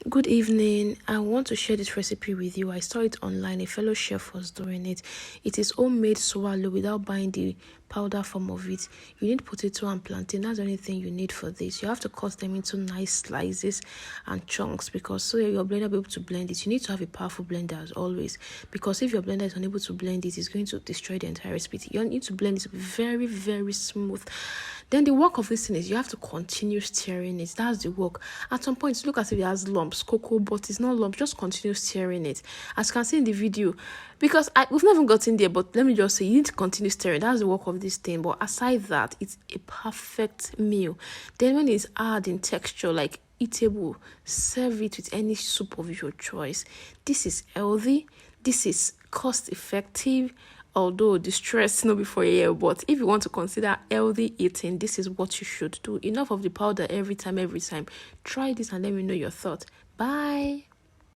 Good evening. I want to share this recipe with you. I saw it online. A fellow chef was doing it. It is homemade swallow without buying the powder form of it. You need potato and plantain. That's the only thing you need for this. You have to cut them into nice slices and chunks because so your blender will be able to blend it. You need to have a powerful blender as always, because if your blender is unable to blend it, it's going to destroy the entire recipe. You need to blend it very, very smooth. Then the work of this thing is you have to continue stirring it. That's the work. At some point, look as if it has lumps, cocoa, but it's not lumps. Just continue stirring it. As you can see in the video, because we've not even gotten there, but let me just say, you need to continue stirring. That's the work of this thing. But aside that, it's a perfect meal. Then when it's hard in texture, like eatable, serve it with any soup of your choice. This is healthy. This is cost effective. Although the stress no before a year, but if you want to consider healthy eating, this is what you should do. Enough of the powder every time. Try this and let me know your thought. Bye.